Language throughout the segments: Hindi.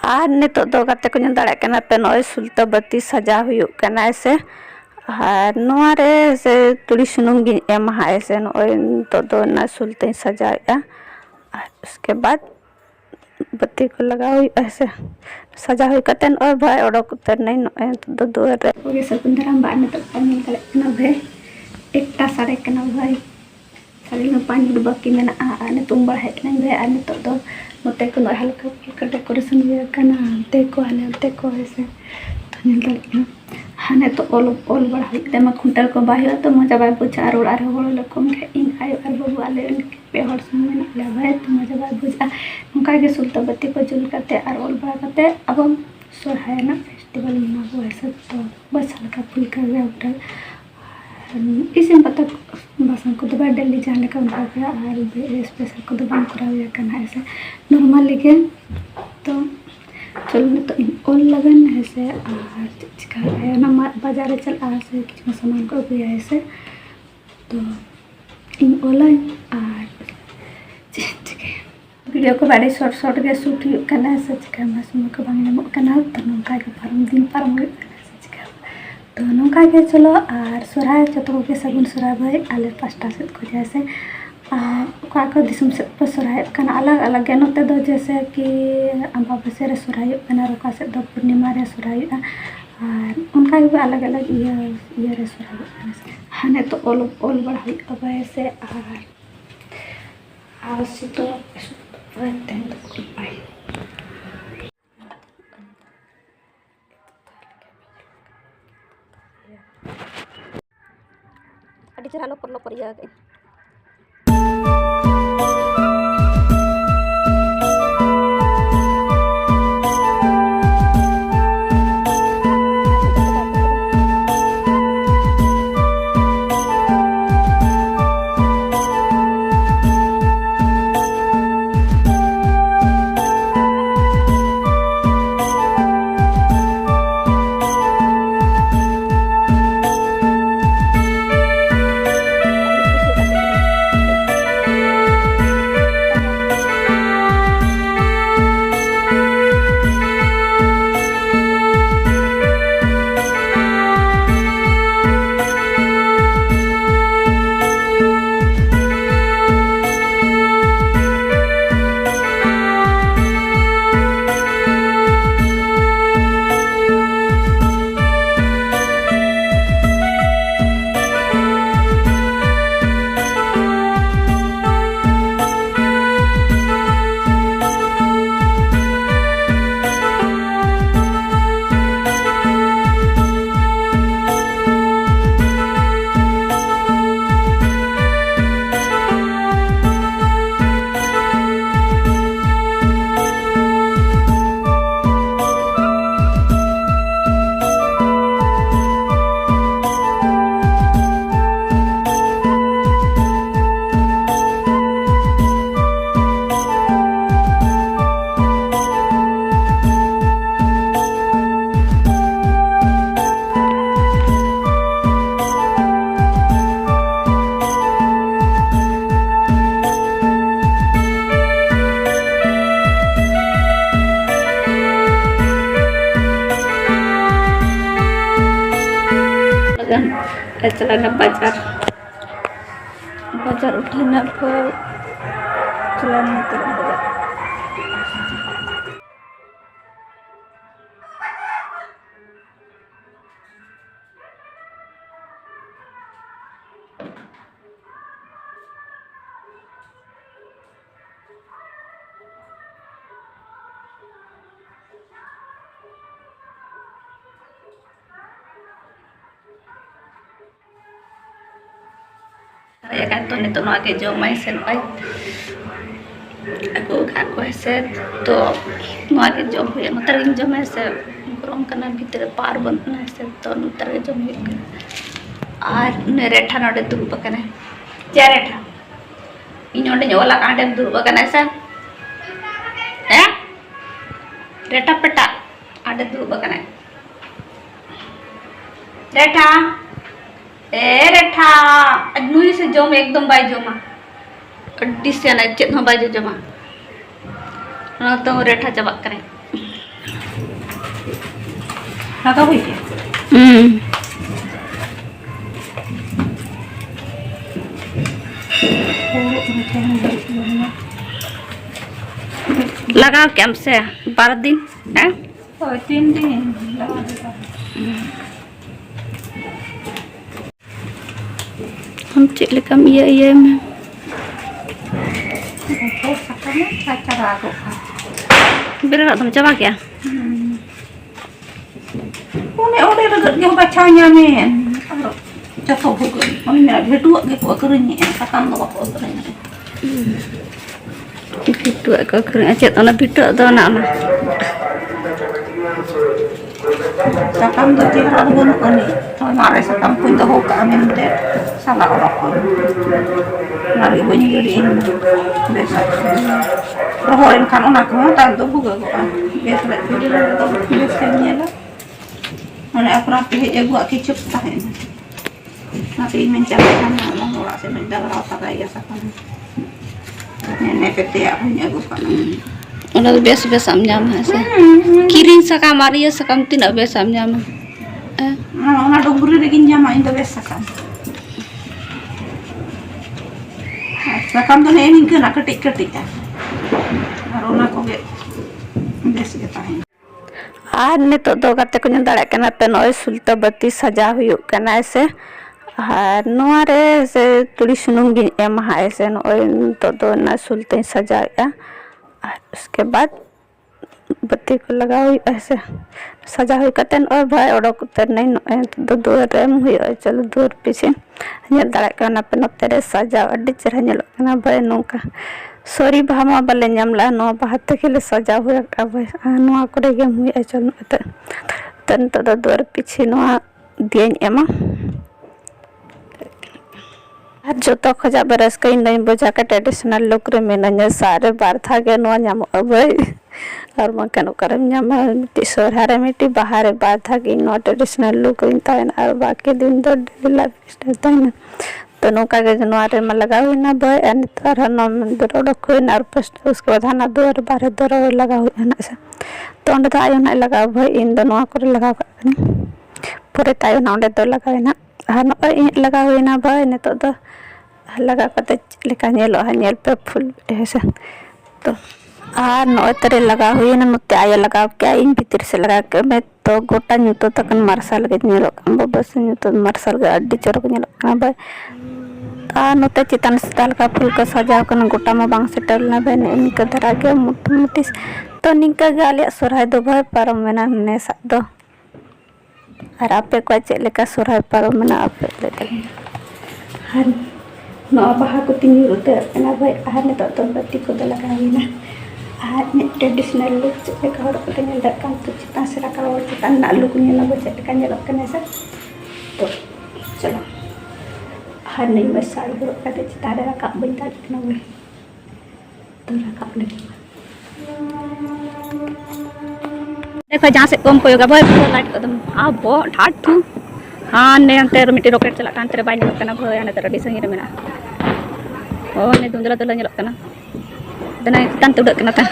और नितो दो गाते को दाड़ा कना पे नॉय सुल्ता बत्ती सजा हुई कना ऐसे और नोरे से तुड़ी सुनुम गी एम हाय से नोय तो दो ना सुल्ते सजाया और उसके बाद बत्ती को लगा हुई ऐसे सजा हुई कतन और भाई ओडोक उतर नहीं नोय तो दो रे ओगे सकुंदराम बार ने तो पानी कले कना भे एकटा सारे कना भाई सारे में पानी बाकी में आने तुम बढ़ाए नहीं भे आने तो दो मोटे को हल्का फुल्का डेकोरेशन भी करना ते को आने ते को ऐसे तो नहीं लगे हाने तो ओल बढ़ा ते मा खुंटर को बाहिर तो मजा बाय बुझा रोड आरे होड़ लकम के इन आय आर बाबू आले पे हर समय ले भाई तो मजा बाय बुझा उनका के सुल्ता बत्ती को जुल करते और ओल बढ़ा करते अब हम सोहाय ना फेस्टिवल मनाबो ऐसे तो बस हल्का फुल्का वे उठल इसे पता बसन को तो डेली जाने का उनका गया और स्पेशल को तो बन करा करना ऐसे नॉर्मल लेके तो चलो तो ओल लगन ऐसे और चिका है ना बाजार चल आ से कितना सामान को भी ऐसे तो इन ओला और चिके वीडियो को बड़े शॉर्ट के शूट करना ऐसे चिका मस को बांगने करना तो नौका के फार्म दिन फार्म तो नौका के चलो और सोराय जो के सगुन सोराय भाई आले पास्टा से को जैसे को दिसम से पर सोराय अलग अलग के नोते दो जैसे कि अम्बाबसे रे सोराय रोका से दो पूर्णिमा रे सोराय और उनका भी अलग अलग ये रे सोराय हाने तो ओल बढ़ा अब ऐसे और तो अड़ी चरा लोपर या चलाना बाजार उठाना पर चलाना तो बाजार ya kan tuh itu no ake jomai sen pai aku ऐसे तो no ake jom huya no taring jom ऐसे गरम करना भीतर पार बनना ऐसे तो no taring jom huya और ने रेठा नोडे दुरुब कने क्या रेठा इन नोडे नोला कांडे दुरुब कने ऐसे हैं रेठा पेटा आडे दुरुब कने रेठा ए रेठा नुई से जम एकदम बाय जमा अड्डी से ना चेत हो बाय जमा ना तो रेठा चबा करे laka huई ke लगाओ क्या हमसे 12 दिन है 3 दिन लगा देता हम चेक लेकम ये में तो sakam cara aku बेरा तुम चबा क्या One ode dekat yang bacanya men. Kalau jatuh hukum, mana dia dua ke kuat kerennya, sakam tu kuat kerennya. Bitu aku keren aja tu nak bitu tu nak mana Sakam tu tiada pun ni. Kalau mari sakam pun tu hukum men deh salah orang pun. Mari bunyi jadi ini biasa. Rohorin kan orang kau tak tu bukan kau. Biasa dia tu biasanya lah. Mana aku rapi je gua kicap tak ini. Tapi mencari kan orang orang sih menjaga rata gaya sakam. Nenek ketiak punya gua kan. Orang tu biasa amnyam hasa. Kiring sakam Maria sakam tidak biasa amnyam. Orang donggur lagi nyama itu biasa kan. Sakam tu ni ke nak ketik ya. Orang aku biasa kita ini. और नितो दो गाते को दाड़ा कना पे नॉय सुल्ता बत्ती सजा हुई कना ऐसे और नोरे से तुड़ी सुनुम गी एम ऐसे नॉय तो दो ना सुल्ते सजाया और उसके बाद बत्ती को लगा हुई ऐसे सजा हुई कतन और भाई और कुतर नहीं नॉय तो दो रेम हुई और चलो दूर पीछे ये दाड़ा कना पे नो तेरे सजा अड्डी चढ़ा ᱧᱮᱞᱚᱜ कना भाई नौका सॉरी भामा बल्ले ᱧᱟᱢला नो बात के लिए सजा हुआ अब नो करे गेम हुई चल तन तो द्वार पीछे नो दियन एमा और जो तो खजा बरस कई नहीं बुझा का ट्रेडिशनल लुक रे मेनने सारे बार था के नो ᱧᱟᱢ भाई और मकन करम ᱧᱟᱢ मिट्टी सोहरे मिट्टी बाहर बार था कि नो ट्रेडिशनल लुक इंता और बाकी दिन तो डेली लाइफ स्टाइल था तो नौका के जनवारे में लगा हुई ना भाई एंड तार ना मंदिर कोई ना फर्स्ट उसके बाद ना दोर बारह दोर लगा हुई ना ऐसा तो अंदर तो आयो ना लगा भाई इन दोनों को लगा पूरे तायो ना अंदर तो लगा ना हाँ लगा हुई ना भाई ने तो लगा करते लेका नेलो नेल पे फुल ऐसा तो नो तेरे लगा हुई ना नुते आयो लगा क्या इन भीतर से लगा के मैं तो गोटा न्यूतो तक मार्शल के नेलो बस न्यूतो मार्शल के अड्डी चोर के नेलो भाई नोते चितान स्टाइल का फुल का सजा कर गोटा में बांग सेटल ना भाई इनका धरा के मुठी तो निका गे आलिया सोरहाय दो भाई पारम मेना नेसा दो और आपे को चेक लेका सोरहाय पारम मेना आपे लेते हर नो बाहा को तीन रुते ना भाई आर ने तो बत्ती को लगा हुई ना आर ने ट्रेडिशनल लुक चेक लेका हर को नेल दरकाम तो चितान से रखा और चितान ना लुक नेल ना चेक लेका नेल कने से तो चलो हर नहीं मैं साड़ी को रखते चितारे रखा बनता दिखना भाई तो रखा लगी देखो जहाँ से कम कोई भाई पूरा लाइट कदम हाँ बहुत ठाट थू हाँ ने अंतर मिट्टी रॉकेट चला कान तेरे बाई निकलना भाई आने तेरा डिसाइन रे मेना ओ ने दुंजला तो लंजल करना दना तन तो उड़क करना था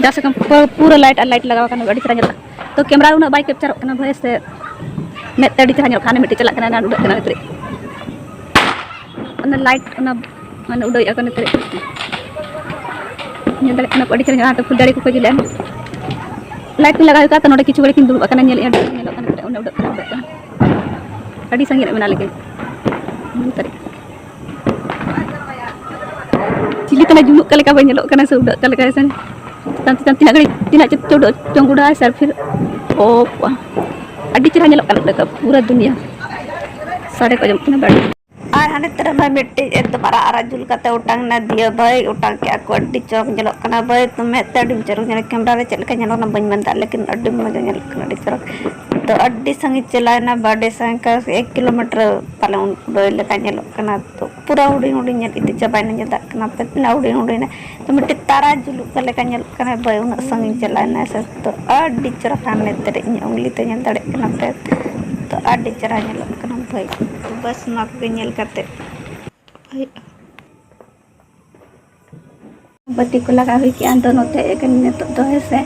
जहाँ से कम पूरा लाइट लगा करना गाड़ी चला जाता तो कैमरा उन्हें बाइक कैप्चर करना भाई से मैं तेरी चला खाने मिट्टी चला करना ना उड़क करना तेरे अन लाइट अन मन उड़य अकन तेरे ने दले कना पड़ी चला तो फुल दाड़ी को खोजिले लाइट लगा का तो नोडे किछु बड़े किन दुब कना नेल नेल कना तेरे उन उड़क कना अड़ी संगे मेना लेके तेरे चिली तना जुमुक का लेका बन नेलो कना से उड़क का लेका से तन तिना गड़ी तिना चोड़ चंगुड़ा सर फिर ओ अड़ी चरा नेलो कना पूरा दुनिया साड़े को जम बड़ी और हाने तरह भाई मिट्टी एकदम आरा जुल करते उटांग ना दिया भाई उटांग के आको अड्डी चौक जलक कना भाई तुम्हें तड़ी चरक जने कैमरा रे चलका जनो ना बन बनता लेकिन अड्डी मजा जलक कना अड्डी चरक तो अड्डी संगी चलाए ना बड़े संग का 1 किलोमीटर पाले उड़ लेका जलक कना तो पूरा उड़ी उड़ी जल इति चबाय ना जदा कना पेतना उड़ी उड़ी ना तो मिट्टी तारा जुल का लेका जलक कना भाई उन संगी चलाए ना से तो अड्डी चरक हाने तेरे उंगली ते जल दड़े कना पे तो अड्डी चरा जलक कना भाई तो बस ना को नेल करते बत्ती को लगा हुई कि दोनों ते एक तो ऐसे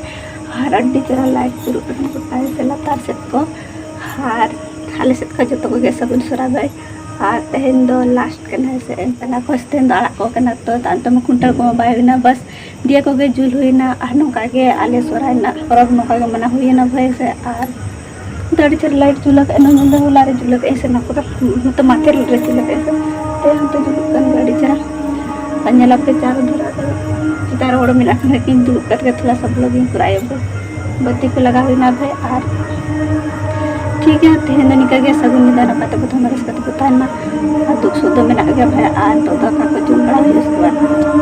और अड्डी चेहरा लाइट जुलूक कना गोटा से लातार सेद को और आले सेद को जतो को सगुन सरा भाई और तेहन दो लास्ट कना से एंतना को तेहन दो को कना तो तांतो में कुंटल को बायना बस दिया को गे जुल हुईना और नोका गे आले सोरायना परब नोका गे मना हुईना भाई से और दाड़ी चर लाइट जुलक एनो नंदा हुलारे जुलक ऐसे ना को तो माथे रे जुलक ऐसे ते हम तो जुलक कन गाड़ी चरा अन्यला पे चार धरा चितार ओड़ मिला के किन दुलक करके थोड़ा सब लोग पुराए बत्ती को लगा हुईना भाई और ठीक है तेहन निका गया सगुन निदा नपाते प्रथम रस कते ताना दुख सुध में ना गया भाई आ तो का को जुल बड़ा उसके बाद